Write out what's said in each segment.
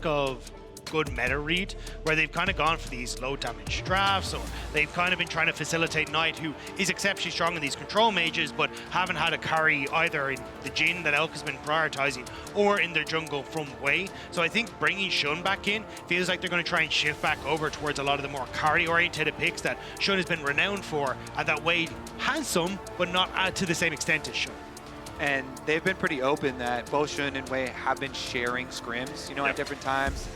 of good meta read where they've kind of gone for these low damage drafts, or they've kind of been trying to facilitate Knight, who is exceptionally strong in these control mages, but haven't had a carry either in the Jhin that Elk has been prioritizing or in their jungle from Wei. So I think bringing Shun back in feels like they're going to try and shift back over towards a lot of the more carry oriented picks that Shun has been renowned for, and that Wei has some, but not to the same extent as Shun. And they've been pretty open that both Shun and Wei have been sharing scrims, you know, at different times.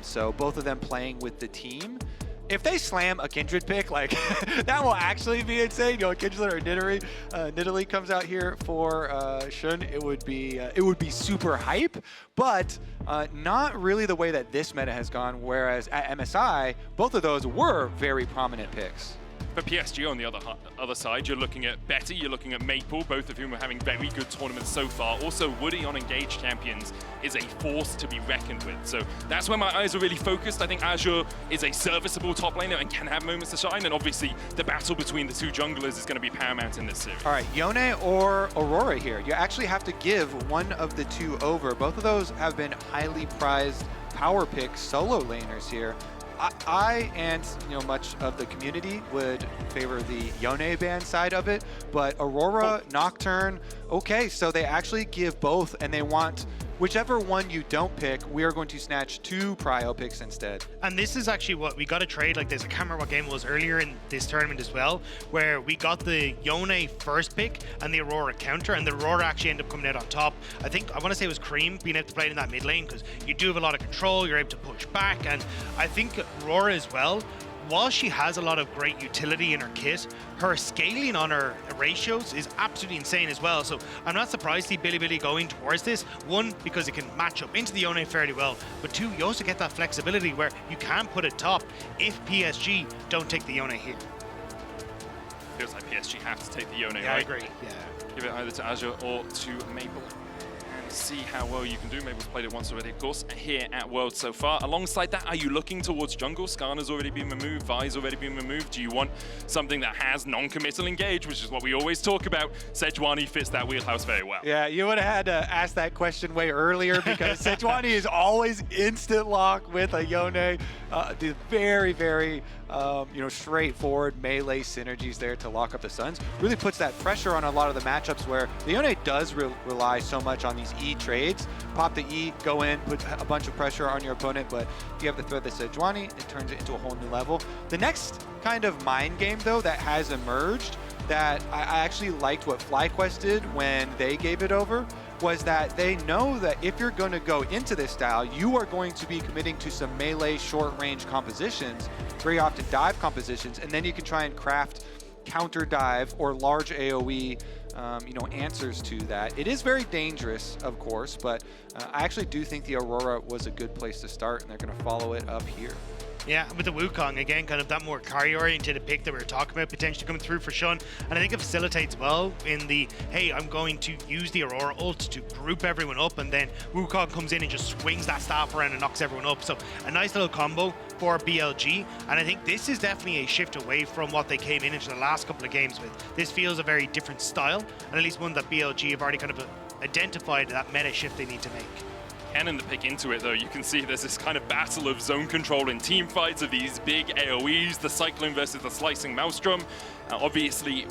So both of them playing with the team. If they slam a Kindred pick, like that will actually be insane. You know, Kindred or Nidalee comes out here for Shun, it would be super hype, but not really the way that this meta has gone. Whereas at MSI, both of those were very prominent picks. For PSG, on the other side, you're looking at Betty, you're looking at Maple, both of whom are having very good tournaments so far. Also, Woody on Engaged Champions is a force to be reckoned with. So that's where my eyes are really focused. I think Azure is a serviceable top laner and can have moments to shine. And obviously, the battle between the two junglers is going to be paramount in this series. All right, Yone or Aurora here. You actually have to give one of the two over. Both of those have been highly prized power pick solo laners here. I and much of the community would favor the Yone ban side of it, but Aurora, Nocturne, okay, so they actually give both, and they want whichever one you don't pick, we are going to snatch 2 prio picks instead. And this is actually what we got to trade like this. I can't remember what game it was earlier in this tournament as well, where we got the Yone first pick and the Aurora counter, and the Aurora actually ended up coming out on top. I want to say it was Cream being able to play in that mid lane, because you do have a lot of control, you're able to push back, and I think Aurora as well, while she has a lot of great utility in her kit, her scaling on her ratios is absolutely insane as well. So I'm not surprised to see Bilibili going towards this. One, because it can match up into the Yone fairly well, but two, you also get that flexibility where you can put it top if PSG don't take the Yone here. Feels like PSG have to take the Yone, yeah, right? I agree, yeah. Give it either to Azure or to Maple. See how well you can do. Maple's played it once already, of course, here at Worlds so far. Alongside that, are you looking towards jungle? Skarner's already been removed, Vi's already been removed. Do you want something that has non-committal engage, which is what we always talk about? Sejuani fits that wheelhouse very well. Yeah, you would have had to ask that question way earlier, because Sejuani is always instant lock with a Yone. The very, very straightforward melee synergies there to lock up the Suns. Really puts that pressure on a lot of the matchups where the Yone does rely so much on these E trades. Pop the E, go in, put a bunch of pressure on your opponent, but if you have the threat that Sejuani, it turns it into a whole new level. The next kind of mind game, though, that has emerged that I actually liked what FlyQuest did when they gave it over, was that they know that if you're going to go into this style, you are going to be committing to some melee short-range compositions, very often dive compositions, and then you can try and craft counter dive or large AoE answers to that. It is very dangerous, of course, but I actually do think the Aurora was a good place to start, and they're going to follow it up here. Yeah, with the Wukong, again, kind of that more carry-oriented pick that we were talking about, potentially coming through for Shun. And I think it facilitates well in the, hey, I'm going to use the Aurora ult to group everyone up, and then Wukong comes in and just swings that staff around and knocks everyone up. So a nice little combo for BLG. And I think this is definitely a shift away from what they came into the last couple of games with. This feels a very different style, and at least one that BLG have already kind of identified that meta shift they need to make. Cannon to pick into it, though, you can see there's this kind of battle of zone control in team fights of these big AoEs, the Cyclone versus the Slicing Maelstrom. Obviously,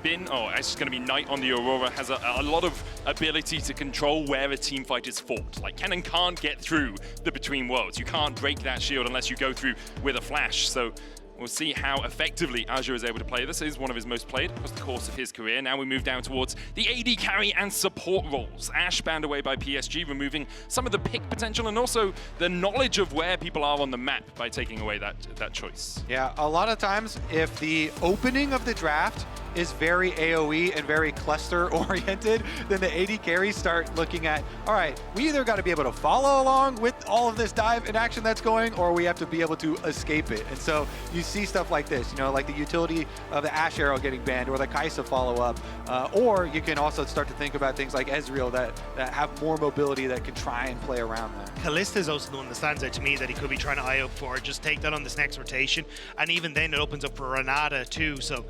it's going to be Knight on the Aurora, has a lot of ability to control where a team fight is fought. Like, Cannon can't get through the Between Worlds. You can't break that shield unless you go through with a flash. So we'll see how effectively Azure is able to play this. This is one of his most played across the course of his career. Now we move down towards the AD carry and support roles. Ashe banned away by PSG, removing some of the pick potential and also the knowledge of where people are on the map by taking away that choice. Yeah, a lot of times if the opening of the draft is very AoE and very cluster oriented, then the AD carries start looking at, all right, we either got to be able to follow along with all of this dive and action that's going, or we have to be able to escape it. And so you see stuff like this, like the utility of the Ashe arrow getting banned or the Kai'Sa follow-up, or you can also start to think about things like Ezreal that have more mobility that can try and play around that. Kalista is also the one that stands out to me that he could be trying to eye up for. Just take that on this next rotation, and even then it opens up for Renata too. So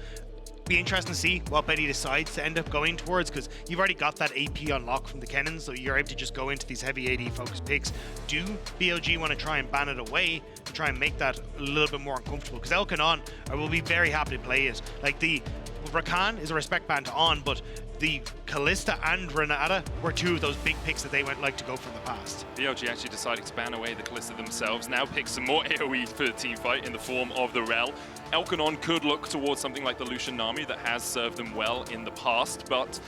be interesting to see what Betty decides to end up going towards, because you've already got that AP unlock from the Kennons, so you're able to just go into these heavy AD focused picks. Do BLG want to try and ban it away to try and make that a little bit more uncomfortable? Because Elkanon, I will be very happy to play it. Like, the Rakan is a respect ban to on, but the Kalista and Renata were two of those big picks that they went like to go from the past. BLG actually decided to ban away the Kalista themselves, now pick some more AoE for the team fight in the form of the Rel. Elkanon could look towards something like the Lucian Nami that has served them well in the past, but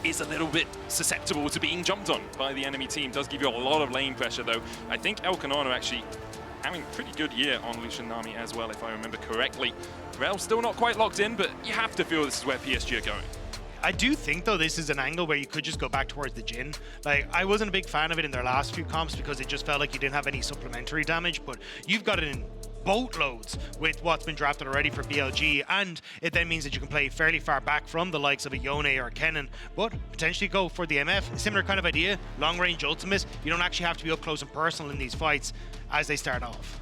is a little bit susceptible to being jumped on by the enemy team. Does give you a lot of lane pressure though. I think Elkanon are actually having a pretty good year on Lucian Nami as well, if I remember correctly. Rel still not quite locked in, but you have to feel this is where PSG are going. I do think, though, this is an angle where you could just go back towards the Jhin. Like, I wasn't a big fan of it in their last few comps because it just felt like you didn't have any supplementary damage, but you've got it in boatloads with what's been drafted already for BLG, and it then means that you can play fairly far back from the likes of a Yone or a Kennen, but potentially go for the MF. Similar kind of idea, long-range ultimate. You don't actually have to be up close and personal in these fights as they start off.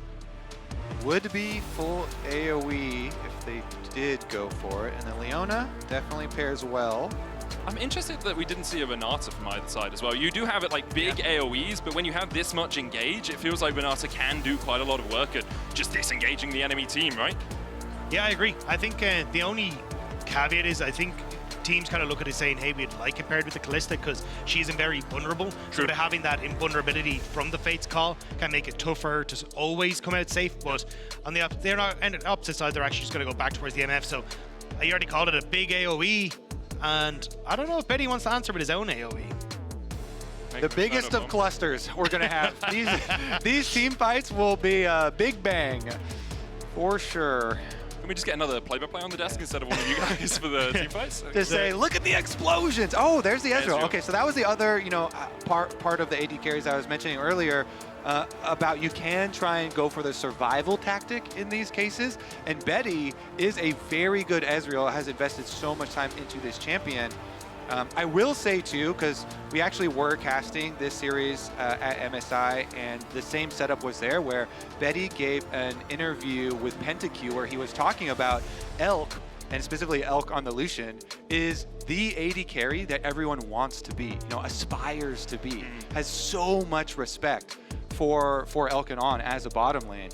Would be full AoE if they did go for it, and then Leona definitely pairs well. I'm interested that we didn't see a Renata from either side as well. You do have it like big AoEs, but when you have this much engage, it feels like Renata can do quite a lot of work at just disengaging the enemy team, right? Yeah, I agree. I think the only caveat is I think teams kind of look at it saying, hey, we'd like it paired with the Kalista because she's very vulnerable. True. So having that invulnerability from the Fate's Call can make it tougher to always come out safe. But on the opposite side, they're actually just going to go back towards the MF. So you already called it a big AoE. And I don't know if Betty wants to answer with his own AoE. The biggest of clusters we're going to have. These team fights will be a big bang for sure. Can we just get another play-by-play on the desk instead of one of you guys for the team fights? To say, look at the explosions. Oh, there's the Ezreal. Okay, so that was the other, part of the AD carries I was mentioning earlier about you can try and go for the survival tactic in these cases. And Betty is a very good Ezreal, has invested so much time into this champion. I will say too, because we actually were casting this series at MSI, and the same setup was there where Betty gave an interview with PentaQ where he was talking about Elk, and specifically Elk on the Lucian, is the AD carry that everyone wants to be, aspires to be, has so much respect for Elkanon as a bottom lane.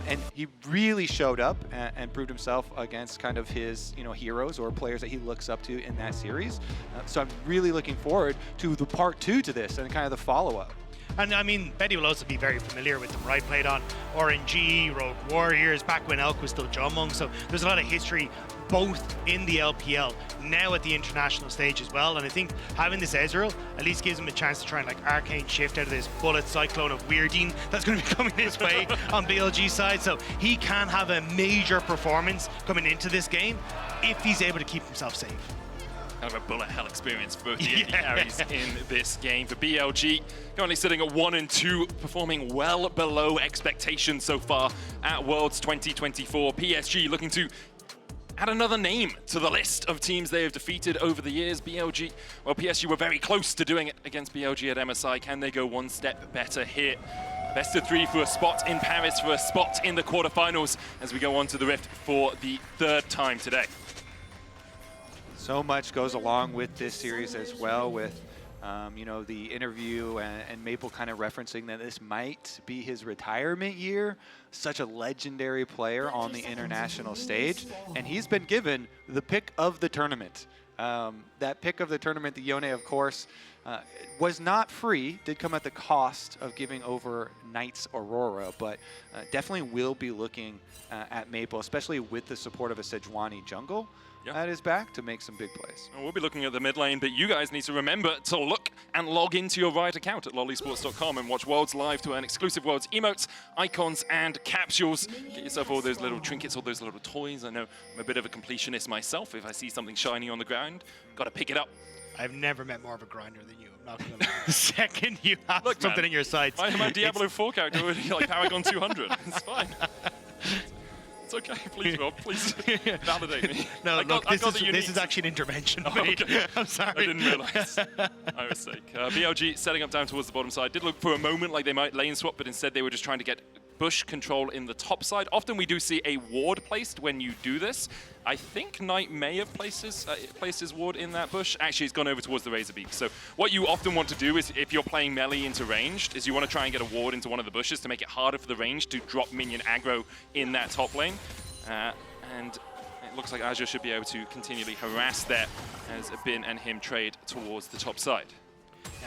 And he really showed up and proved himself against kind of his, heroes or players that he looks up to in that series. So I'm really looking forward to the part 2 to this and kind of the follow-up. And I mean, Betty will also be very familiar with them, right? Played on RNG, Rogue Warriors, back when Elk was still Jomung. So there's a lot of history both in the LPL, now at the international stage as well. And I think having this Ezreal at least gives him a chance to try and arcane shift out of this bullet cyclone of weirding that's going to be coming his way on BLG side. So he can have a major performance coming into this game if he's able to keep himself safe. Kind of a bullet hell experience for both the AD carries in this game. For BLG, currently sitting at 1 and 2, performing well below expectations so far at Worlds 2024. PSG looking to add another name to the list of teams they have defeated over the years. BLG, well, PSG were very close to doing it against BLG at MSI. Can they go one step better here? Best of 3 for a spot in Paris, for a spot in the quarterfinals as we go on to the Rift for the 3rd time today. So much goes along with this series as well, with the interview and Maple kind of referencing that this might be his retirement year. Such a legendary player on the international stage, and he's been given the pick of the tournament. That pick of the tournament, the Yone, of course, was not free, did come at the cost of giving over Knight's Aurora, but definitely will be looking at Maple, especially with the support of a Sejuani jungle at his back, to make some big plays. We'll be looking at the mid lane, but you guys need to remember to look and log into your Riot account at lollysports.com and watch Worlds live to earn exclusive Worlds emotes, icons, and capsules. Get yourself all those little trinkets, all those little toys. I know I'm a bit of a completionist myself. If I see something shiny on the ground, got to pick it up. I've never met more of a grinder than you. I'm not gonna lie. The second you have something man, in your sights. My Diablo 4 character already like Paragon 200. It's fine. It's okay, please, Rob, please validate me. No, look, this is actually an intervention. Oh, okay. I'm sorry. I didn't realize. My mistake. BLG setting up down towards the bottom side. Did look for a moment like they might lane swap, but instead they were just trying to get bush control in the top side. Often we do see a ward placed when you do this. I think Knight may have placed his ward in that bush. Actually, he's gone over towards the Razor Beak. So what you often want to do is, if you're playing melee into ranged, is you want to try and get a ward into one of the bushes to make it harder for the range to drop minion aggro in that top lane. And it looks like Azure should be able to continually harass there as Bin and him trade towards the top side.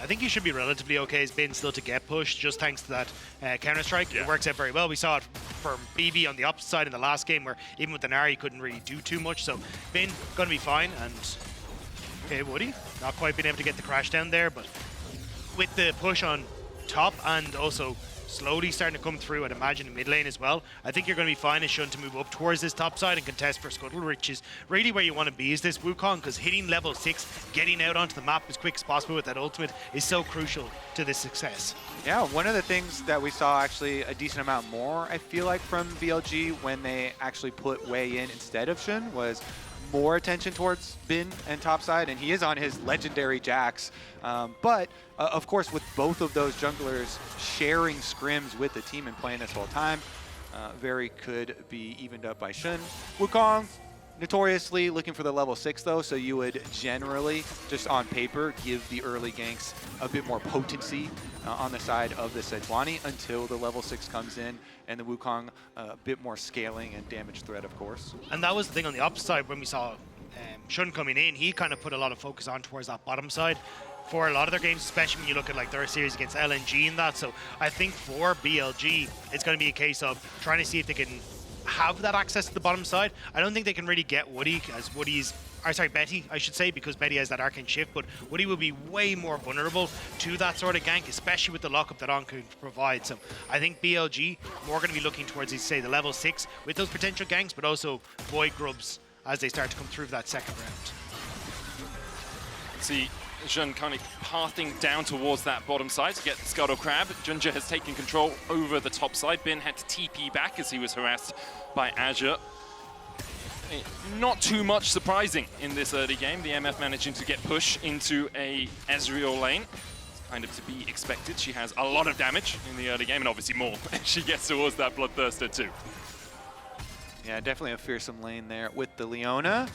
I think he should be relatively okay as Bin still to get pushed, just thanks to that counter-strike. Yeah. It works out very well. We saw it from BB on the opposite side in the last game, where even with the Nari, he couldn't really do too much. So Bin going to be fine, and okay, Woody not quite been able to get the crash down there, but with the push on top and also slowly starting to come through, I'd imagine, in mid lane as well, I think you're going to be fine as Shun to move up towards this top side and contest for Scuttle, which is really where you want to be is this Wukong, because hitting level 6, getting out onto the map as quick as possible with that ultimate is so crucial to this success. Yeah, one of the things that we saw actually a decent amount more, I feel like, from BLG when they actually put Wei in instead of Shun was more attention towards Bin and topside, and he is on his legendary Jax. But of course, with both of those junglers sharing scrims with the team and playing this whole time, very could be evened up by Shun. Wukong, notoriously looking for the level 6 though, so you would generally, just on paper, give the early ganks a bit more potency on the side of the Sejuani until the level 6 comes in, and the Wukong a bit more scaling and damage threat, of course. And that was the thing on the opposite side when we saw Shun coming in. He kind of put a lot of focus on towards that bottom side for a lot of their games, especially when you look at like their series against LNG and that. So I think for BLG, it's going to be a case of trying to see if they can have that access to the bottom side. I don't think they can really get Woody, as Woody's, or sorry, Betty, I should say, because Betty has that arcane shift, but Woody will be way more vulnerable to that sort of gank, especially with the lockup that On can provide. So I think BLG more going to be looking towards, as you say, the level 6 with those potential ganks, but also Void Grubs as they start to come through that second round. See Jun kind of pathing down towards that bottom side to get the Scuttle Crab. Junja has taken control over the top side. Bin had to TP back as he was harassed by Azure. Not too much surprising in this early game. The MF managing to get push into a Ezreal lane. It's kind of to be expected. She has a lot of damage in the early game, and obviously more if she gets towards that Bloodthirster too. Yeah, definitely a fearsome lane there with the Leona.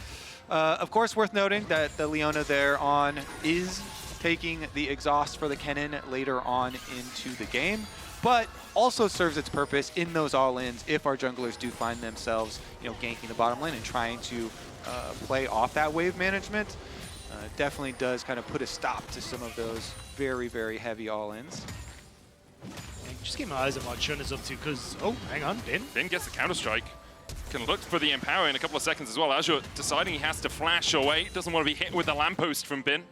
Of course, worth noting that the Leona there on is taking the exhaust for the Kennen later on into the game, but also serves its purpose in those all-ins if our junglers do find themselves, ganking the bottom lane and trying to play off that wave management. Definitely does kind of put a stop to some of those very, very heavy all-ins. Just keep my eyes on what Shun is up to, because, oh, hang on, Bin. Bin gets the counter-strike. Can look for the Empower in a couple of seconds as well. Azure deciding he has to flash away. Doesn't want to be hit with the lamppost from Bin.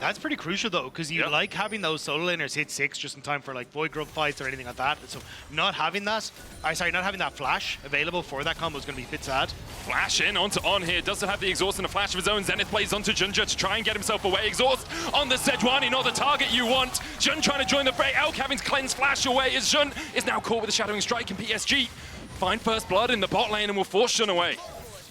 That's pretty crucial though, because you like having those solo laners hit 6 just in time for like Void Grub fights or anything like that. So not having that, not having that flash available for that combo is going to be a bit sad. Flash in onto On here. Doesn't have the exhaust and a flash of his own. Zenith plays onto Junja to try and get himself away. Exhaust on the Sejuani, not the target you want. Jun trying to join the fray. Elk having to cleanse flash away as Jun is now caught with a Shadowing Strike in PSG. Find first blood in the bot lane and will force Shun away.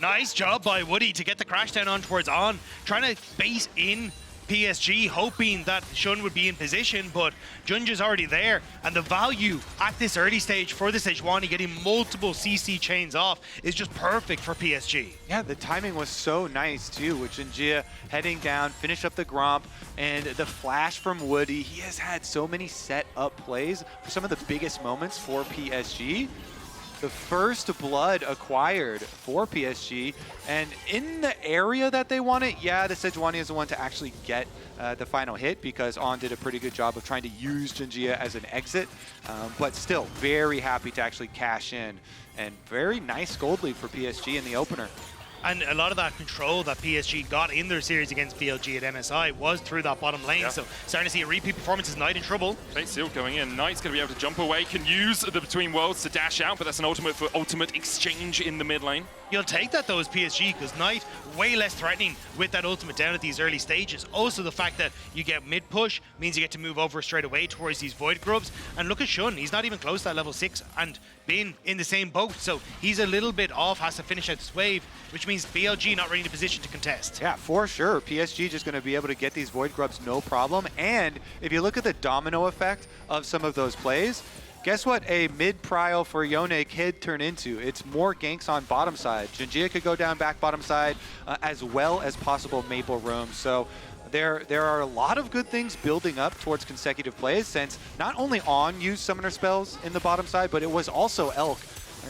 Nice job by Woody to get the crash down on towards On. Trying to base in PSG, hoping that Shun would be in position, but Junja's already there. And the value at this early stage for the Sejuani getting multiple CC chains off is just perfect for PSG. Yeah, the timing was so nice too, with Junja heading down, finish up the Gromp, and the flash from Woody. He has had so many set up plays for some of the biggest moments for PSG. The first blood acquired for PSG, and in the area that they want it, yeah, the Sejuani is the one to actually get the final hit, because On did a pretty good job of trying to use Junjia as an exit, but still very happy to actually cash in, and very nice gold lead for PSG in the opener. And a lot of that control that PSG got in their series against BLG at MSI was through that bottom lane. So starting to see a repeat performance is Knight in trouble. Fate Seal going in. Knight's going to be able to jump away, can use the Between Worlds to dash out, but that's an ultimate for ultimate exchange in the mid lane. You'll take that though as PSG, because Knight way less threatening with that ultimate down at these early stages. Also the fact that you get mid push means you get to move over straight away towards these Void Grubs. And look at Shun, he's not even close to that level 6 and Bin in the same boat. So he's a little bit off, has to finish out this wave, which means BLG not really in a position to contest. Yeah, for sure. PSG just going to be able to get these Void Grubs no problem. And if you look at the domino effect of some of those plays, guess what a mid-prio for Yone could turn into? It's more ganks on bottom side. Jinjia could go down back bottom side, as well as possible Maple roam. So there are a lot of good things building up towards consecutive plays, since not only On used summoner spells in the bottom side, but it was also Elk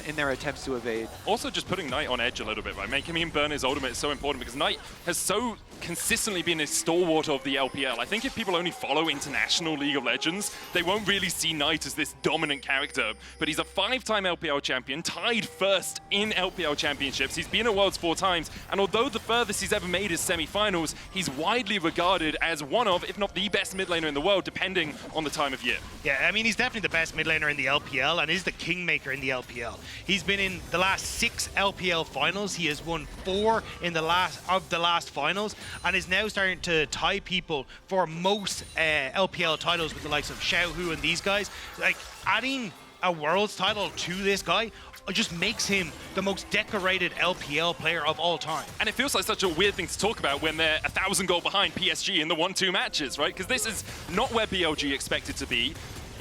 in their attempts to evade. Also just putting Knight on edge a little bit, right? Making him burn his ultimate is so important because Knight has so consistently been a stalwart of the LPL. I think if people only follow International League of Legends, they won't really see Knight as this dominant character. But he's a 5-time LPL champion, tied first in LPL championships. He's been at Worlds 4 times, and although the furthest he's ever made is semi-finals, he's widely regarded as one of, if not the best mid laner in the world, depending on the time of year. Yeah, I mean, he's definitely the best mid laner in the LPL and is the kingmaker in the LPL. He's been in the last 6 LPL finals. He has won 4 in the last finals, and is now starting to tie people for most LPL titles with the likes of Xiaohu and these guys. Like, adding a Worlds title to this guy just makes him the most decorated LPL player of all time. And it feels like such a weird thing to talk about when they're 1,000 goal behind PSG in the 1-2 matches, right? Because this is not where BLG expected to be.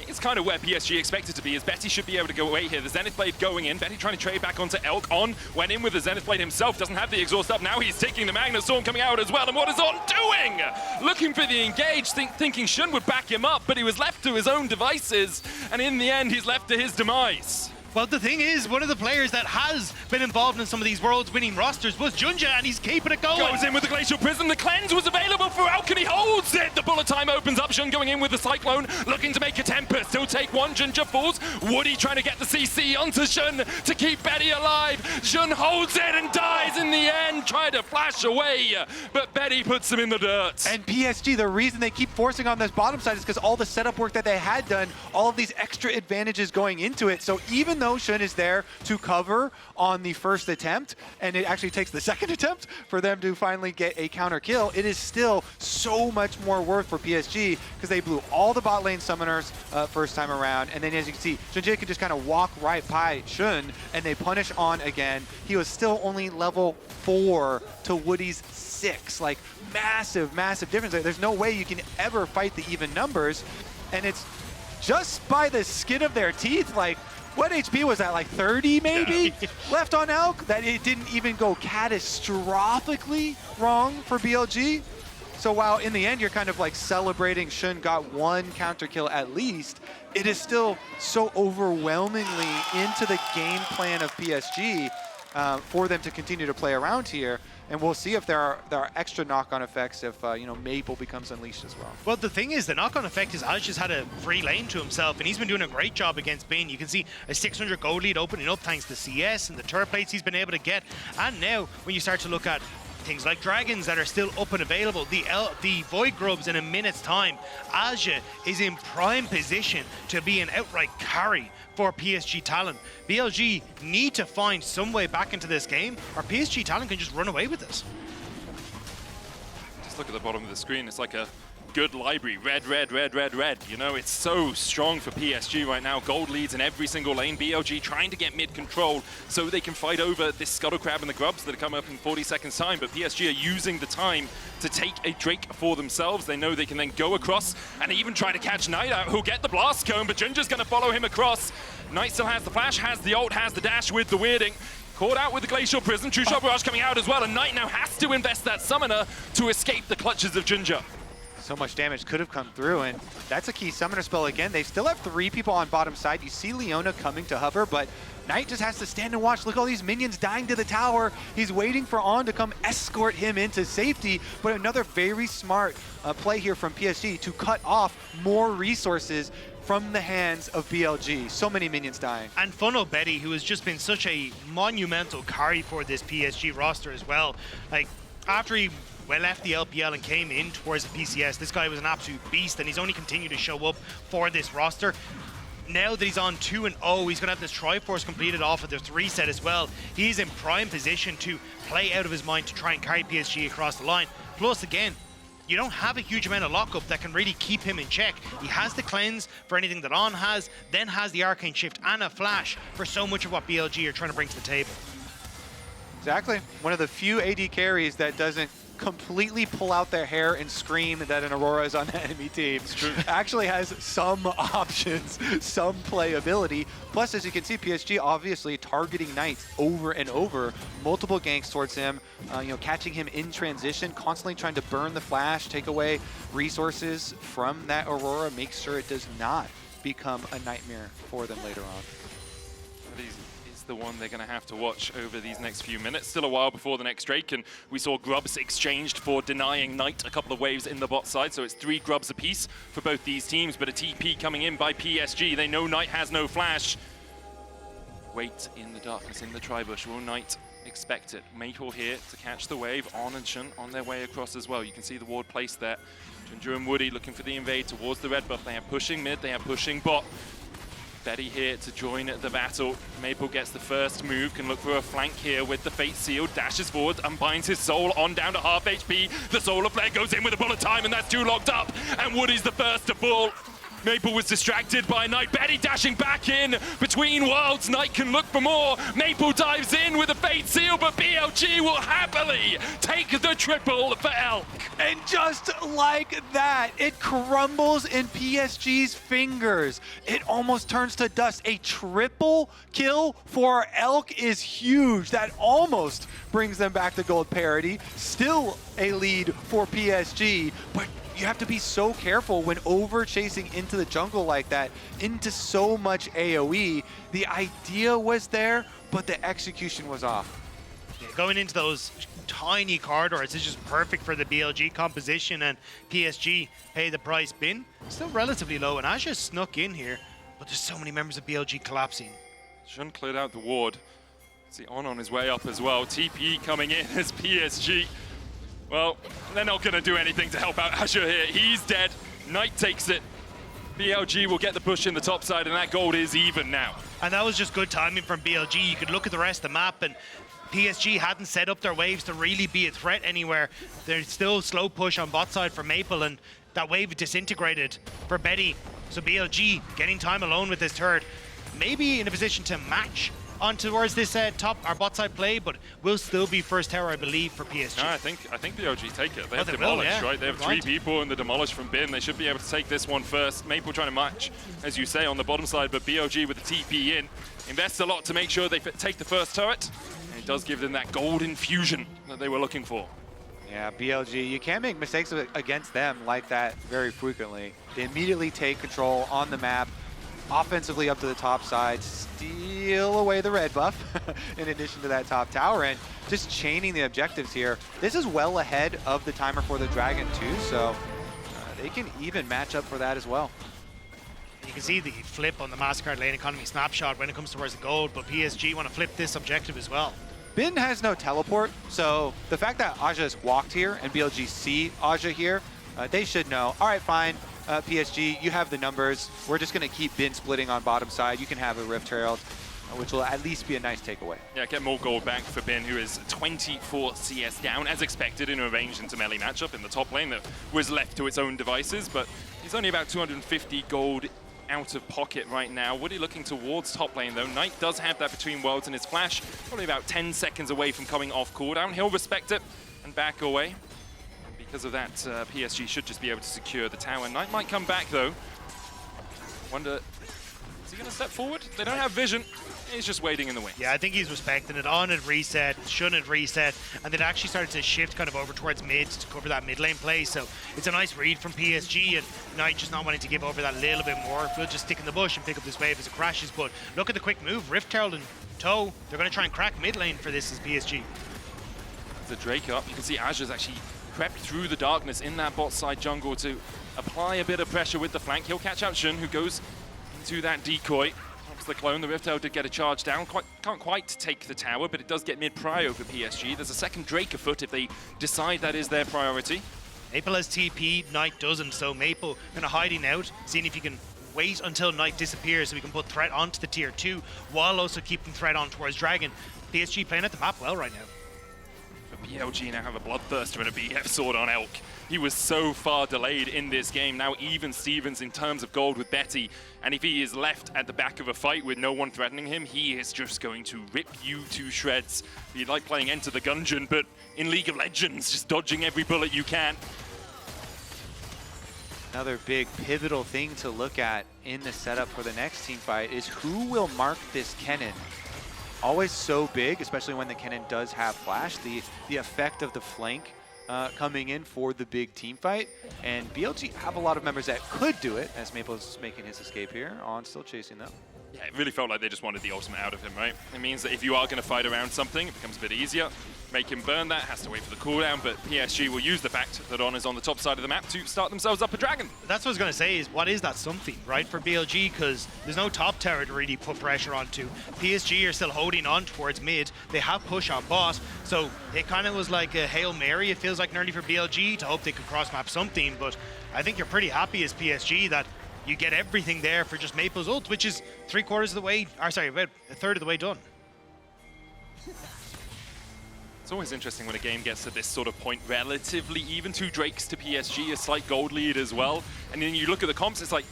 It's kind of where PSG expected to be, as Betty should be able to go away here. The Zenith Blade going in. Betty trying to trade back onto Elk. On went in with the Zenith Blade himself. Doesn't have the exhaust up. Now he's taking the Magnet Storm coming out as well. And what is On doing? Looking for the engage, thinking Shun would back him up, but he was left to his own devices. And in the end, he's left to his demise. Well, the thing is, one of the players that has been involved in some of these Worlds winning rosters was Junja, and he's keeping it going. Goes in with the Glacial Prism. The cleanse was available for Elk, and he holds it. The bullet time opens up. Shun going in with the Cyclone, looking to make a Tempest. He'll take one. Junja falls. Woody trying to get the CC onto Shun to keep Betty alive. Shun holds it and dies in the end, trying to flash away, but Betty puts him in the dirt. And PSG, the reason they keep forcing on this bottom side is because all the setup work that they had done, all of these extra advantages going into it. So even though Shun is there to cover on the first attempt, and it actually takes the second attempt for them to finally get a counter kill, it is still so much more worth for PSG because they blew all the bot lane summoners first time around. And then as you can see, Jinjia can just kind of walk right by Shun, and they punish On again. He was still only level 4 to Woody's 6. Like, massive, massive difference. There's no way you can ever fight the even numbers. And it's just by the skin of their teeth. Like, what HP was that, like 30 maybe left on Elk? That it didn't even go catastrophically wrong for BLG. So while in the end you're kind of like celebrating Shun got one counter kill at least, it is still so overwhelmingly into the game plan of PSG for them to continue to play around here. And we'll see if there are extra knock-on effects if Maple becomes unleashed as well. Well, the thing is, the knock-on effect is Aj just had a free lane to himself, and he's been doing a great job against Bane. You can see a 600 gold lead opening up thanks to CS and the turret plates he's been able to get. And now, when you start to look at things like Dragons that are still up and available, the Void Grubs in a minute's time, Aja is in prime position to be an outright carry for PSG Talon. BLG need to find some way back into this game, or PSG Talon can just run away with this. Just look at the bottom of the screen. It's like a good library. Red, red, red, red, red. You know, it's so strong for PSG right now. Gold leads in every single lane. BLG trying to get mid control so they can fight over this Scuttle Crab and the Grubs that are coming up in 40 seconds time. But PSG are using the time to take a Drake for themselves. They know they can then go across and even try to catch Knight out, who'll get the Blast Cone, but Jinja's going to follow him across. Knight still has the flash, has the ult, has the dash with the weirding. Caught out with the Glacial Prism. True Shot Barrage coming out as well, and Knight now has to invest that summoner to escape the clutches of Jinja. So much damage could have come through, and that's a key summoner spell again. They still have 3 people on bottom side. You see Leona coming to hover, but Knight just has to stand and watch. Look at all these minions dying to the tower. He's waiting for On to come escort him into safety, but another very smart play here from PSG to cut off more resources from the hands of BLG. So many minions dying. And Funnel Betty, who has just been such a monumental carry for this PSG roster as well. Like, after he left the LPL and came in towards the PCS, this guy was an absolute beast, and he's only continued to show up for this roster. Now that he's on 2-0, he's going to have this Triforce completed off of the 3 set as well. He's in prime position to play out of his mind to try and carry PSG across the line. Plus, again, you don't have a huge amount of lockup that can really keep him in check. He has the cleanse for anything that On has, then has the Arcane Shift and a flash for so much of what BLG are trying to bring to the table. Exactly. One of the few AD carries that doesn't completely pull out their hair and scream that an Aurora is on the enemy team. Actually has some options, some playability. Plus, as you can see, PSG obviously targeting Knight over and over, multiple ganks towards him, catching him in transition, constantly trying to burn the flash, take away resources from that Aurora, make sure it does not become a nightmare for them later on. Is the one they're going to have to watch over these next few minutes. Still a while before the next Drake, and we saw grubs exchanged for denying Knight a couple of waves in the bot side, so it's 3 grubs apiece for both these teams, but a TP coming in by PSG. They know Knight has no flash. Wait in the darkness in the tri-bush. Will Knight expect it? Maple here to catch the wave. On and Shun on their way across as well. You can see the ward placed there. Ginger and Woody looking for the invade towards the red buff. They are pushing mid, they are pushing bot. Betty here to join the battle. Maple gets the first move, can look for a flank here with the Fate Seal, dashes forward, unbinds his soul on down to half HP. The Solar Flare goes in with a bullet time, and that's 2 locked up, and Woody's the first to fall. Maple was distracted by Knight. Betty dashing back in between worlds. Knight can look for more. Maple dives in with a Fate Seal, but BLG will happily take the triple for Elk. And just like that, it crumbles in PSG's fingers. It almost turns to dust. A triple kill for Elk is huge. That almost brings them back to gold parity. Still a lead for PSG, but you have to be so careful when over chasing into the jungle like that, into so much AoE. The idea was there, but the execution was off. Yeah, going into those tiny corridors is just perfect for the BLG composition, and PSG pay the price. Bin still relatively low, and Asha snuck in here, but there's so many members of BLG collapsing. Shun cleared out the ward. See on his way up as well. TP coming in as PSG. Well, they're not going to do anything to help out Azure here. He's dead. Knight takes it. BLG will get the push in the top side, and that gold is even now. And that was just good timing from BLG. You could look at the rest of the map, and PSG hadn't set up their waves to really be a threat anywhere. There's still slow push on bot side for Maple, and that wave disintegrated for Betty. So BLG getting time alone with this turret. Maybe in a position to match on towards this top our bot side play, but will still be first tower, I believe, for PSG. No, I think BLG take it. They have they demolished, will, yeah. right? They have 3 people in the demolish from Bin. They should be able to take this one first. Maple trying to match, as you say, on the bottom side, but BLG with the TP in invests a lot to make sure they take the first turret. And it does give them that gold infusion that they were looking for. Yeah, BLG, you can't make mistakes against them like that very frequently. They immediately take control on the map, offensively up to the top side, steal away the red buff in addition to that top tower, and just chaining the objectives here. This is well ahead of the timer for the Dragon too, so they can even match up for that as well. You can see the flip on the MasterCard lane economy snapshot when it comes towards the gold, but PSG want to flip this objective as well. Bin has no teleport, so the fact that Aja has walked here and BLG see Aja here, they should know, all right, fine, PSG, you have the numbers. We're just going to keep Bin splitting on bottom side. You can have a Rift Herald, which will at least be a nice takeaway. Yeah, get more gold back for Bin, who is 24 CS down, as expected, in a ranged into melee matchup in the top lane that was left to its own devices, but he's only about 250 gold out of pocket right now. Woody looking towards top lane, though. Knight does have that between worlds in his flash, probably about 10 seconds away from coming off cooldown. He'll respect it and back away. Because of that, PSG should just be able to secure the tower. Knight might come back, though. Wonder, is he going to step forward? They don't have vision. He's just waiting in the wings. Yeah, I think he's respecting it. On had reset, Shun had reset, and then actually started to shift kind of over towards mid to cover that mid lane play. So it's a nice read from PSG, and Knight just not wanting to give over that little bit more. We'll just stick in the bush and pick up this wave as it crashes. But look at the quick move. Rift Herald and Toe, they're going to try and crack mid lane for this as PSG. The Drake up. You can see Azur's actually crept through the darkness in that bot side jungle to apply a bit of pressure with the flank. He'll catch out Shun, who goes into that decoy. Pops the clone. The Rift Herald did get a charge down. Can't quite take the tower, but it does get mid-prio for PSG. There's a second Drake afoot if they decide that is their priority. Maple has TP, Knight doesn't, so Maple kind of hiding out, seeing if he can wait until Knight disappears so we can put threat onto the tier 2 while also keeping threat on towards Dragon. PSG playing at the map well right now. BLG now have a Bloodthirster and a BF sword on Elk. He was so far delayed in this game. Now even Stevens in terms of gold with Betty. And if he is left at the back of a fight with no one threatening him, he is just going to rip you to shreds. You like playing Enter the Gungeon, but in League of Legends, just dodging every bullet you can. Another big pivotal thing to look at in the setup for the next team fight is who will mark this Kennen. Always so big, especially when the Kennen does have flash. The effect of the flank coming in for the big team fight. And BLG have a lot of members that could do it, as Maple's making his escape here. On still chasing them. Yeah, it really felt like they just wanted the ultimate out of him, right? It means that if you are going to fight around something, it becomes a bit easier. Make him burn that, has to wait for the cooldown, but PSG will use the fact that On is on the top side of the map to start themselves up a dragon. That's what I was going to say, is what is that something, right, for BLG? Because there's no top tower to really put pressure onto. PSG are still holding on towards mid. They have push on bot, so it kind of was like a Hail Mary, it feels like, nearly for BLG to hope they could cross-map something, but I think you're pretty happy as PSG that you get everything there for just Maple's ult, which is about a third of the way done. It's always interesting when a game gets to this sort of point, relatively even. 2 Drakes to PSG, a slight gold lead as well. And then you look at the comps, it's like,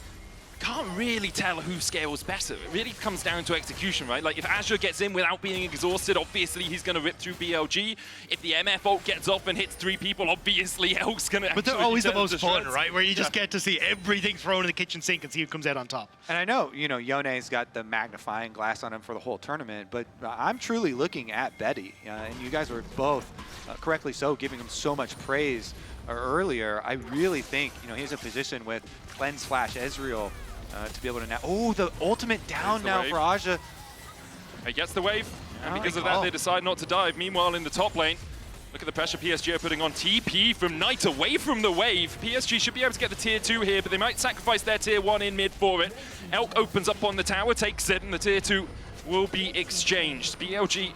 can't really tell who scales better. It really comes down to execution, right? Like if Azure gets in without being exhausted, obviously he's going to rip through BLG. If the MF ult gets off and hits 3 people, obviously Elk's going to. But they're always the most fun, right? Where you just get to see everything thrown in the kitchen sink and see who comes out on top. And I know, Yone's got the magnifying glass on him for the whole tournament, but I'm truly looking at Betty. And you guys were both, correctly so, giving him so much praise earlier. I really think, he's in position with Cleanse / Ezreal to be able to now. Oh, the ultimate down now for Aja. He gets the wave, and because of that, they decide not to dive. Meanwhile, in the top lane, look at the pressure PSG are putting on. TP from Knight away from the wave. PSG should be able to get the tier 2 here, but they might sacrifice their tier 1 in mid for it. Elk opens up on the tower, takes it, and the tier 2 will be exchanged. BLG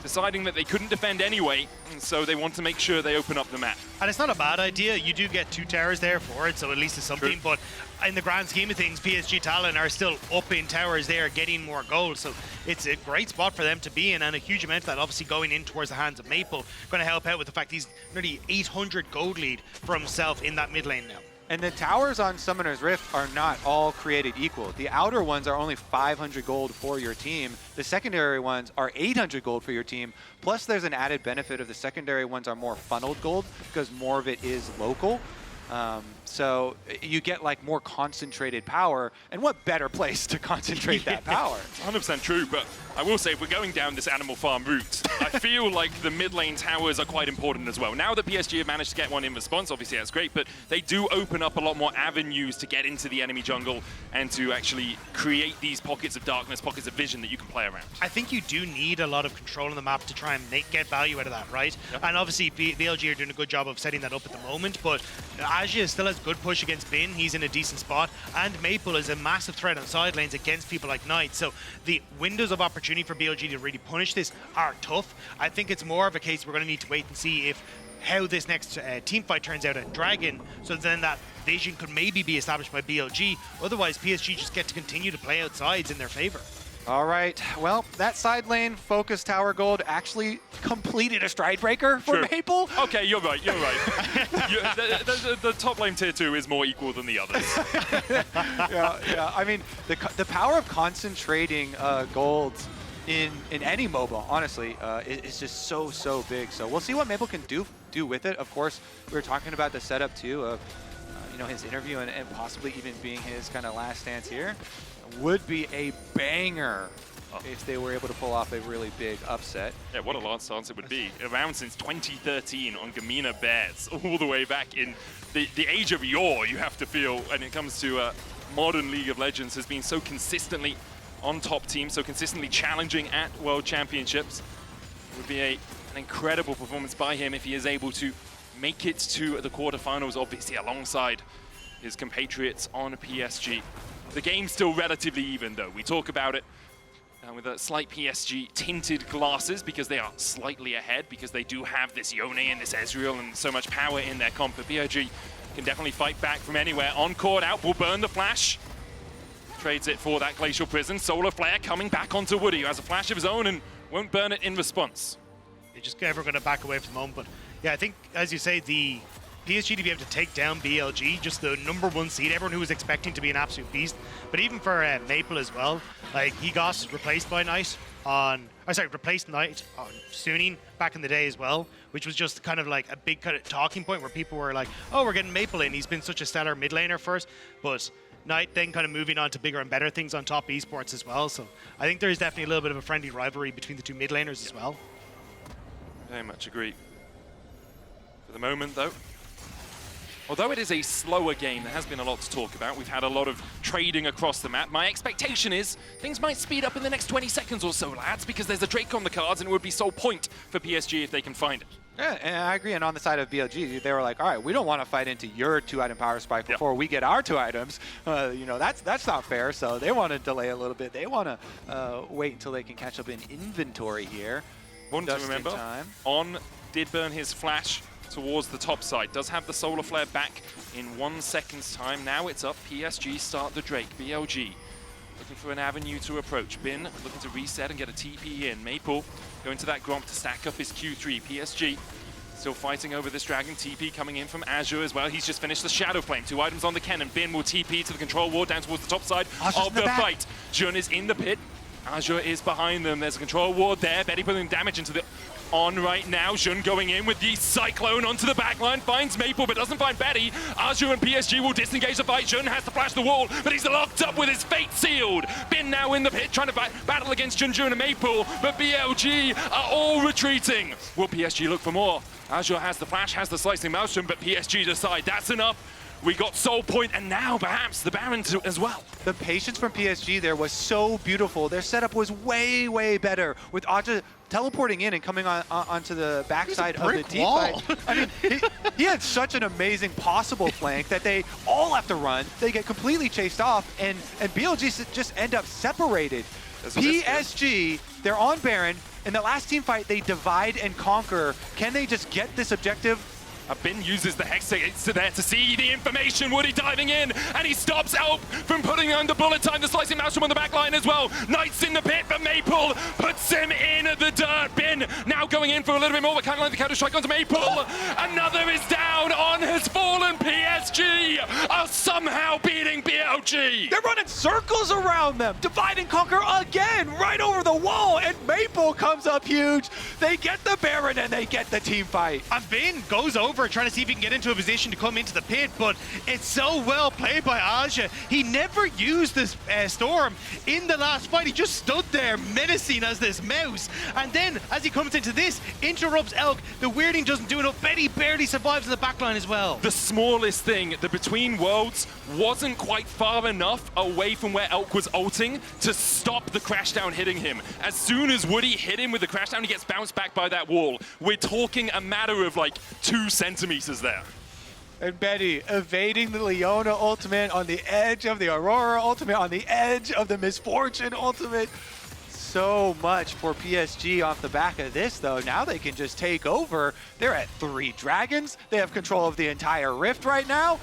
deciding that they couldn't defend anyway, and so they want to make sure they open up the map. And it's not a bad idea. You do get 2 towers there for it, so at least it's something. True. But in the grand scheme of things, PSG Talon are still up in towers there, getting more gold. So it's a great spot for them to be in, and a huge amount of that obviously going in towards the hands of Maple. Going to help out with the fact he's nearly 800 gold lead for himself in that mid lane now. And the towers on Summoner's Rift are not all created equal. The outer ones are only 500 gold for your team. The secondary ones are 800 gold for your team. Plus, there's an added benefit of the secondary ones are more funneled gold because more of it is local. So you get like more concentrated power, and what better place to concentrate that power? 100% true, but I will say, if we're going down this Animal Farm route, I feel like the mid lane towers are quite important as well. Now that PSG have managed to get one in response, obviously that's great, but they do open up a lot more avenues to get into the enemy jungle and to actually create these pockets of darkness, pockets of vision that you can play around. I think you do need a lot of control on the map to try and get value out of that, right? Yep. And obviously BLG are doing a good job of setting that up at the moment, but Aja still has good push against Bin. He's in a decent spot, and Maple is a massive threat on side lanes against people like Knight. So the windows of opportunity for BLG to really punish this are tough. I think it's more of a case we're going to need to wait and see how this next team fight turns out at Dragon, so then that vision could maybe be established by BLG. Otherwise, PSG just get to continue to play out sides in their favor. All right, well, that side lane focus tower gold actually completed a stride breaker for Maple. Okay, you're right. The top lane tier 2 is more equal than the others. yeah. I mean, the power of concentrating gold in any MOBA, honestly, is just so big. So we'll see what Maple can do with it. Of course, we were talking about the setup too of his interview and possibly even being his kind of last stance here. Would be a banger if they were able to pull off a really big upset. Yeah, what a last chance it would be. Around since 2013 on Gamina Bears, all the way back in the age of yore, you have to feel, when it comes to modern League of Legends, has been so consistently on top team, so consistently challenging at World Championships. It would be an incredible performance by him if he is able to make it to the quarterfinals, obviously alongside his compatriots on PSG. The game's still relatively even, though. We talk about it with a slight PSG tinted glasses because they are slightly ahead, because they do have this Yone and this Ezreal and so much power in their comp. But BLG can definitely fight back from anywhere. Encore out, will burn the flash. Trades it for that Glacial Prison. Solar Flare coming back onto Woody, who has a flash of his own and won't burn it in response. They're just never going to back away from the moment. But yeah, I think, as you say, the PSG to be able to take down BLG, just the #1 seed, everyone who was expecting to be an absolute beast. But even for Maple as well, like he got replaced by Knight on, replaced Knight on Suning back in the day as well, which was just kind of like a big kind of talking point where people were like, oh, we're getting Maple in. He's been such a stellar mid laner first, but Knight then kind of moving on to bigger and better things on top esports as well. So I think there's definitely a little bit of a friendly rivalry between the two mid laners as well. Very much agree. For the moment, though, although it is a slower game, there has been a lot to talk about. We've had a lot of trading across the map. My expectation is things might speed up in the next 20 seconds or so, lads, because there's a Drake on the cards and it would be sole point for PSG if they can find it. Yeah, and I agree. And on the side of BLG, they were like, all right, we don't want to fight into your 2-item power spike before we get our 2 items. You know, that's not fair. So they want to delay a little bit. They want to wait until they can catch up in inventory here. One to remember, On did burn his flash towards the top side. Does have the solar flare back in 1 second's time. Now it's up. PSG start the Drake. BLG looking for an avenue to approach. Bin looking to reset and get a TP in. Maple going to that Gromp to stack up his Q3. PSG still fighting over this Dragon. TP coming in from Azure as well. He's just finished the Shadow Flame. 2 items on the cannon. Bin will TP to the control ward down towards the top side of the fight. Jun is in the pit. Azure is behind them. There's a control ward there. Betty putting damage into the on right now. Jun going in with the Cyclone onto the backline. Finds Maple, but doesn't find Betty. Azure and PSG will disengage the fight. Jun has to flash the wall, but he's locked up with his fate sealed. Bin now in the pit, trying to battle against Jun and Maple, but BLG are all retreating. Will PSG look for more? Azure has the flash, has the slicing Maelstrom, but PSG decide that's enough. We got Soul Point, and now perhaps the Baron as well. The patience from PSG there was so beautiful. Their setup was way, way better with Aja teleporting in and coming onto the backside of the deep fight. I mean, he had such an amazing possible flank that they all have to run. They get completely chased off, and BLG just end up separated. PSG, they're on Baron. In the last team fight, they divide and conquer. Can they just get this objective? Bin uses the Hex there to see the information. Woody diving in, and he stops Elp from putting under bullet time. The slicing Maelstrom on the back line as well. Knight's in the pit, but Maple puts him in the dirt. Bin now going in for a little bit more, but kind of like the counter strike onto Maple. Another is down. On has fallen. PSG are somehow beating BLG. They're running circles around them. Divide and conquer again, right over the wall, and Maple comes up huge. They get the Baron, and they get the team fight. And Bin goes over trying to see if he can get into a position to come into the pit, but it's so well played by Aja. He never used this Storm in the last fight. He just stood there menacing as this mouse, and then as he comes into this, interrupts Elk. The weirding doesn't do enough. Betty barely survives in the backline as well. The smallest thing, the Between Worlds wasn't quite far enough away from where Elk was ulting to stop the crashdown hitting him. As soon as Woody hit him with the crashdown, he gets bounced back by that wall. We're talking a matter of like 2 centimeters there. And Betty evading the Leona ultimate on the edge of the Aurora ultimate, on the edge of the Misfortune ultimate. So much for PSG off the back of this, though. Now they can just take over. They're at 3 dragons. They have control of the entire Rift right now.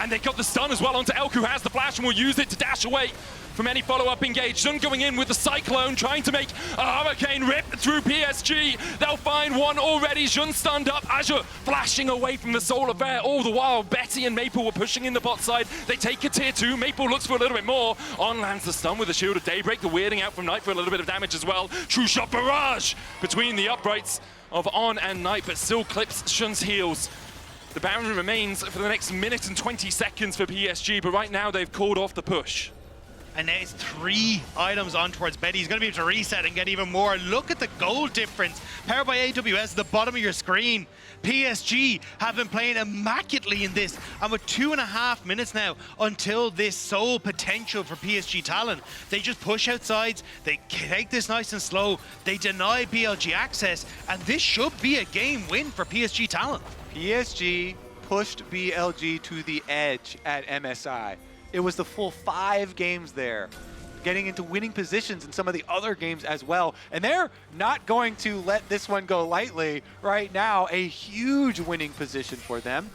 And they got the stun as well onto Elk, who has the flash and will use it to dash away from any follow-up engage. Jun going in with the Cyclone, trying to make a Hurricane rip through PSG. They'll find one already. Jun stunned up. Azure flashing away from the Solar Flare. All the while, Betty and Maple were pushing in the bot side. They take a tier 2. Maple looks for a little bit more. On lands the stun with the Shield of Daybreak. The weirding out from Knight for a little bit of damage as well. True shot barrage between the uprights of On and Knight, but still clips Shun's heals. The Baron remains for the next minute and 20 seconds for PSG, but right now they've called off the push. And now it's 3 items on towards Betty. He's going to be able to reset and get even more. Look at the goal difference. Powered by AWS, the bottom of your screen. PSG have been playing immaculately in this. And with 2.5 minutes now until this sole potential for PSG Talon, they just push outsides. They take this nice and slow. They deny BLG access. And this should be a game win for PSG Talon. PSG pushed BLG to the edge at MSI. It was the full 5 games there, getting into winning positions in some of the other games as well. And they're not going to let this one go lightly right now. A huge winning position for them.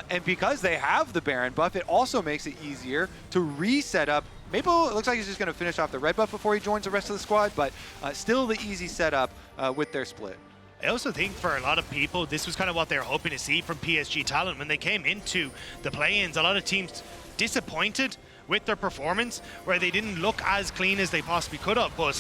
And because they have the Baron buff, it also makes it easier to reset up. Maple, it looks like he's just going to finish off the red buff before he joins the rest of the squad, but still the easy setup with their split. I also think for a lot of people, this was kind of what they were hoping to see from PSG talent. When they came into the play-ins, a lot of teams disappointed with their performance, where they didn't look as clean as they possibly could have. But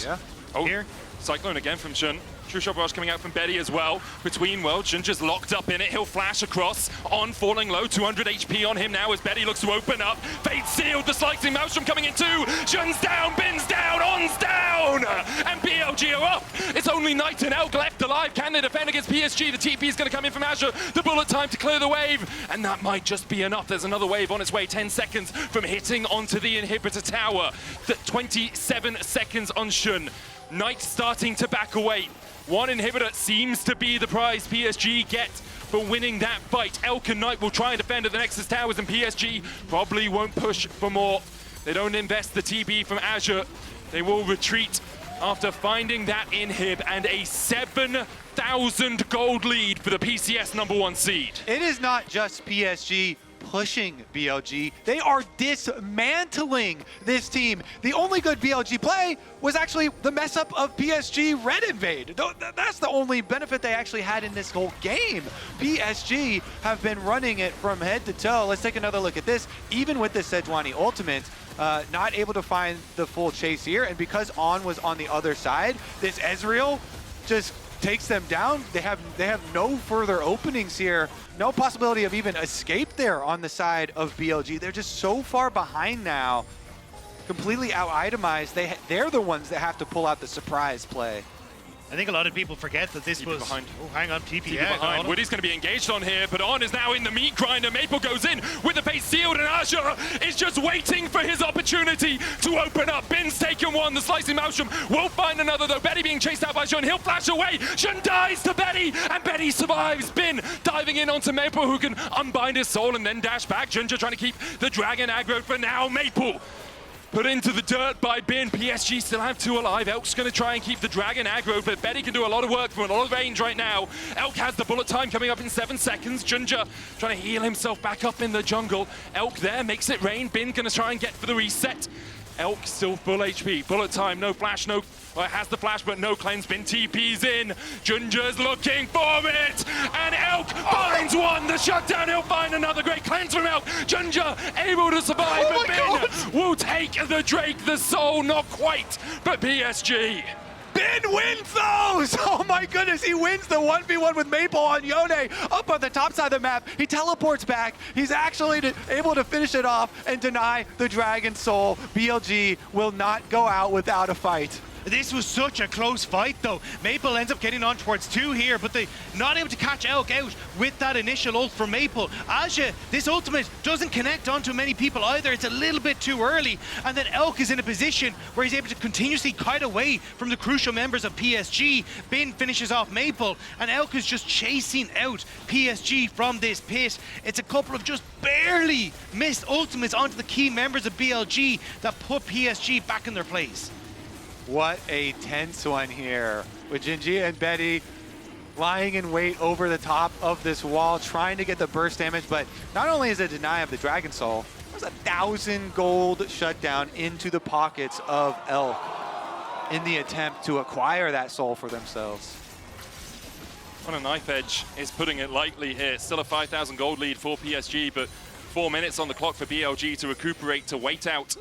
here, Cyclone again from Shun. True Shot Barrage coming out from Betty as well. Between World, Shun just locked up in it. He'll flash across. On falling low, 200 HP on him now as Betty looks to open up. Fate sealed, the slicing Maelstrom coming in too. Shun's down, Bin's down, On's down! And BLG are up. It's only Knight and Elk left alive. Can they defend against PSG? The TP is going to come in from Azure. The bullet time to clear the wave. And that might just be enough. There's another wave on its way. 10 seconds from hitting onto the inhibitor tower. 27 seconds on Shun. Knight starting to back away. One inhibitor seems to be the prize PSG get for winning that fight. Elk and Knight will try and defend at the Nexus Towers, and PSG probably won't push for more. They don't invest the TB from Azure. They will retreat after finding that inhib, and a 7,000 gold lead for the PCS #1 seed. It is not just PSG pushing BLG, they are dismantling this team. The only good BLG play was actually the mess up of PSG Red Invade. That's the only benefit they actually had in this whole game. PSG have been running it from head to toe. Let's take another look at this. Even with this Sejuani ultimate, not able to find the full chase here, and because On was on the other side, this Ezreal just takes them down. They have no further openings here. No possibility of even escape there on the side of BLG. They're just so far behind now. Completely out-itemized. They're the ones that have to pull out the surprise play. I think a lot of people forget that this was behind. Oh, hang on, TP behind. Woody's going to be engaged on here, but On is now in the meat grinder. Maple goes in with the face sealed, and Azure is just waiting for his opportunity to open up. Bin's taken one. The slicing Maelstrom will find another, though. Betty being chased out by Shun. He'll flash away. Shun dies to Betty, and Betty survives. Bin diving in onto Maple, who can unbind his soul and then dash back. Ginger trying to keep the dragon aggro for now. Maple put into the dirt by Bin. PSG still have 2 alive. Elk's going to try and keep the dragon aggro, but Betty can do a lot of work from a lot of range right now. Elk has the bullet time coming up in 7 seconds. Ginger trying to heal himself back up in the jungle. Elk there makes it rain. Bin going to try and get for the reset. Elk still full HP. Bullet time, no flash, no... Well, it has the flash, but no cleanse. Bin TP's in. Ginger's looking for it. And Elk finds one. The shutdown, he'll find another great cleanse from Elk. Ginger able to survive, but Bin will take the Drake, the soul, not quite, but PSG. Bin wins those! Oh my goodness, he wins the 1v1 with Maple on Yone up on the top side of the map. He teleports back. He's actually able to finish it off and deny the Dragon Soul. BLG will not go out without a fight. This was such a close fight, though. Maple ends up getting on towards 2 here, but they not able to catch Elk out with that initial ult from Maple. Aja, this ultimate doesn't connect onto many people either. It's a little bit too early, and then Elk is in a position where he's able to continuously kite away from the crucial members of PSG. Bin finishes off Maple, and Elk is just chasing out PSG from this pit. It's a couple of just barely missed ultimates onto the key members of BLG that put PSG back in their place. What a tense one here with Gingy and Betty lying in wait over the top of this wall, trying to get the burst damage, but not only is it a deny of the Dragon Soul, there's 1,000 gold shutdown into the pockets of Elk in the attempt to acquire that soul for themselves. On a knife edge is putting it lightly here. Still a 5,000 gold lead for PSG, but 4 minutes on the clock for BLG to recuperate, to wait out.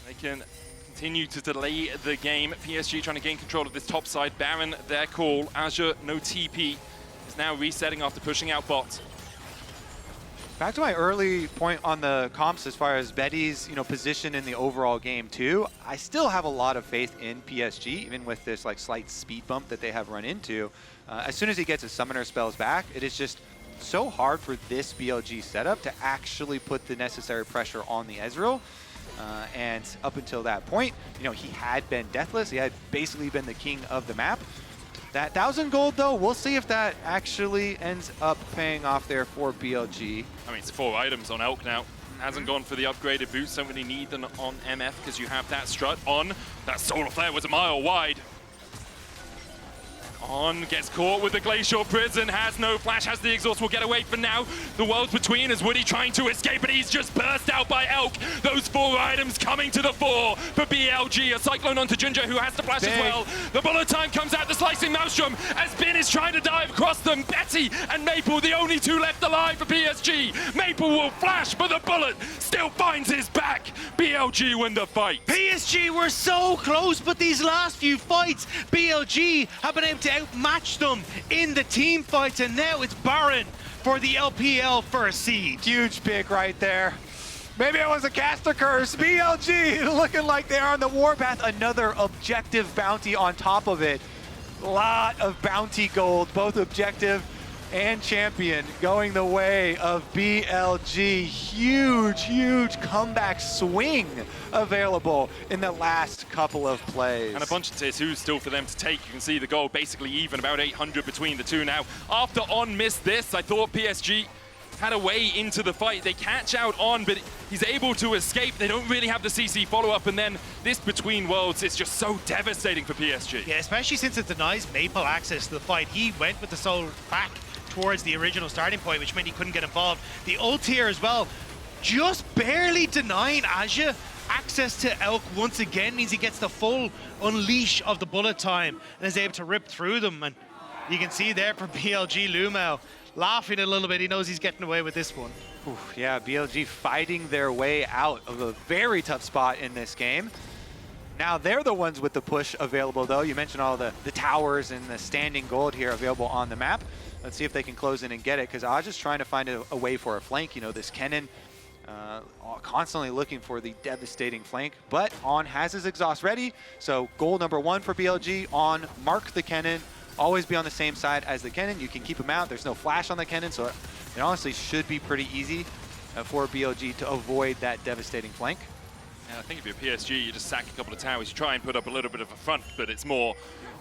They can continue to delay the game. PSG trying to gain control of this top side. Baron, their call. Azure, no TP, is now resetting after pushing out bot. Back to my early point on the comps as far as Betty's position in the overall game too. I still have a lot of faith in PSG, even with this slight speed bump that they have run into. As soon as he gets his summoner spells back, it is just so hard for this BLG setup to actually put the necessary pressure on the Ezreal. And up until that point, he had been deathless. He had basically been the king of the map. That 1,000 gold, though, we'll see if that actually ends up paying off there for BLG. I mean, it's 4 items on Elk now. Hasn't gone for the upgraded boots. Don't really need them on MF because you have that strut on. That solar flare was a mile wide. On gets caught with the Glacial Prison, has no flash, has the exhaust, will get away for now. The world's between as Woody trying to escape, but he's just burst out by Elk. Those 4 items coming to the fore for BLG. A Cyclone onto Ginger, who has the flash as well. The bullet time comes out, the Slicing Maelstrom, as Bin is trying to dive across them. Betty and Maple, the only 2 left alive for PSG. Maple will flash, but the bullet still finds his back. BLG win the fight. PSG were so close, but these last few fights, BLG have been able to outmatch them in the team fights, and now it's Baron for the LPL first seed. Huge pick right there. Maybe it was a caster curse. BLG looking like they are on the warpath. Another objective bounty on top of it. Lot of bounty gold, both objective and champion, going the way of BLG. Huge comeback swing available in the last couple of plays. And a bunch of tier 2s still for them to take. You can see the goal basically even, about 800 between the two now. After On missed this, I thought PSG had a way into the fight. They catch out On, but he's able to escape. They don't really have the CC follow-up, and then this between worlds is just so devastating for PSG. Yeah, especially since it denies Maple access to the fight. He went with the soul back towards the original starting point, which meant he couldn't get involved. The ult here as well, just barely denying Aja access to Elk once again, means he gets the full unleash of the bullet time and is able to rip through them. And you can see there for BLG, Lumel laughing a little bit. He knows he's getting away with this one. Oof, yeah, BLG fighting their way out of a very tough spot in this game. Now they're the ones with the push available, though. You mentioned all the towers and the standing gold here available on the map. Let's see if they can close in and get it, because Aja's trying to find a way for a flank. You know, this Kennen constantly looking for the devastating flank, but On has his exhaust ready. So goal number 1 for BLG, On mark the Kennen, always be on the same side as the Kennen. You can keep him out. There's no flash on the Kennen, so it honestly should be pretty easy for BLG to avoid that devastating flank. Yeah, I think if you're PSG, you just sack a couple of towers, you try and put up a little bit of a front, but it's more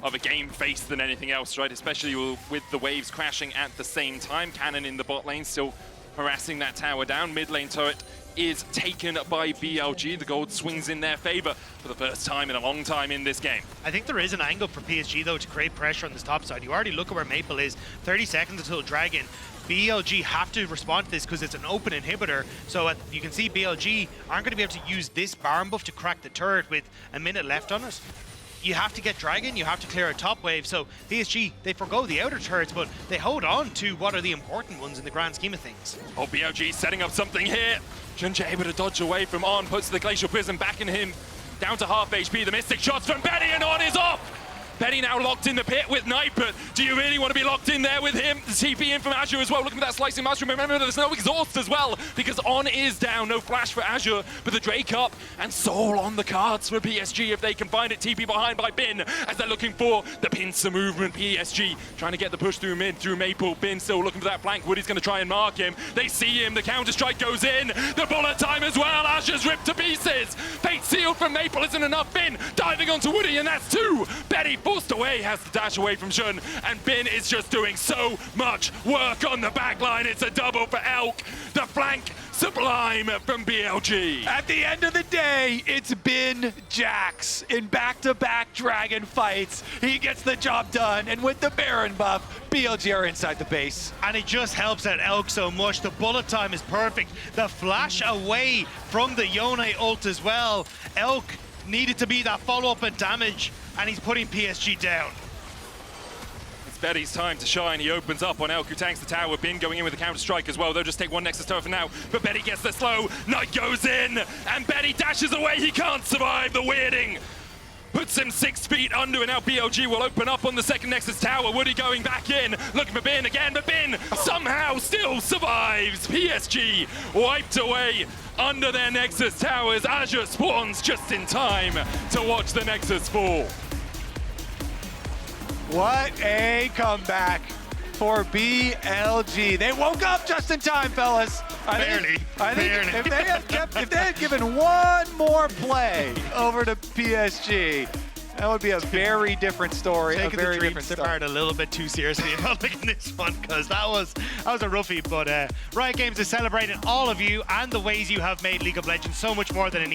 of a game face than anything else, right? Especially with the waves crashing at the same time. Cannon in the bot lane still harassing that tower down. Mid lane turret is taken by BLG. The gold swings in their favor for the first time in a long time in this game. I think there is an angle for PSG, though, to create pressure on this top side. You already look at where Maple is. 30 seconds until Dragon. BLG have to respond to this because it's an open inhibitor. So you can see BLG aren't going to be able to use this Baron buff to crack the turret with a minute left on it. You have to get Dragon, you have to clear a top wave. So PSG, they forgo the outer turrets, but they hold on to what are the important ones in the grand scheme of things. Oh, BLG setting up something here. Ginger able to dodge away from On, puts the Glacial Prison back in him. Down to half HP, the Mystic shots from Betty, and On is off! Betty now locked in the pit with Knight, but do you really want to be locked in there with him? The TP in from Azure as well, looking at that Slicing Maelstrom. Remember, there's no exhaust as well, because On is down, no flash for Azure, but the Drake up, and Soul on the cards for PSG if they can find it. TP behind by Bin, as they're looking for the pincer movement. PSG trying to get the push through mid, through Maple. Bin still looking for that flank. Woody's going to try and mark him. They see him, the counter-strike goes in, the bullet time as well. Azure's ripped to pieces. Fate sealed from Maple isn't enough. Bin diving onto Woody, and that's 2. Betty forced away, has to dash away from Jun, and Bin is just doing so much work on the back line. It's a double for Elk. The flank sublime from BLG. At the end of the day, it's Bin Jax in back-to-back Dragon fights. He gets the job done, and with the Baron buff, BLG are inside the base. And it just helps out Elk so much. The bullet time is perfect. The flash away from the Yone ult as well. Elk needed to be that follow-up and damage, and he's putting PSG down. It's Betty's time to shine. He opens up on Elk, who tanks the tower. Bin going in with a counter-strike as well. They'll just take one Nexus tower for now, but Betty gets the slow. Knight goes in, and Betty dashes away. He can't survive the weirding. Puts him 6 feet under, and now BLG will open up on the second Nexus tower. Woody going back in, looking for Bin again, but Bin somehow still survives. PSG wiped away under their Nexus towers. Azure spawns just in time to watch the Nexus fall. What a comeback for BLG. They woke up just in time, fellas. Barely. I think if they had given one more play over to PSG, that would be a very different story. Taking the dreams apart a little bit too seriously about looking this one, because that was a roughie. But Riot Games is celebrating all of you and the ways you have made League of Legends so much more than an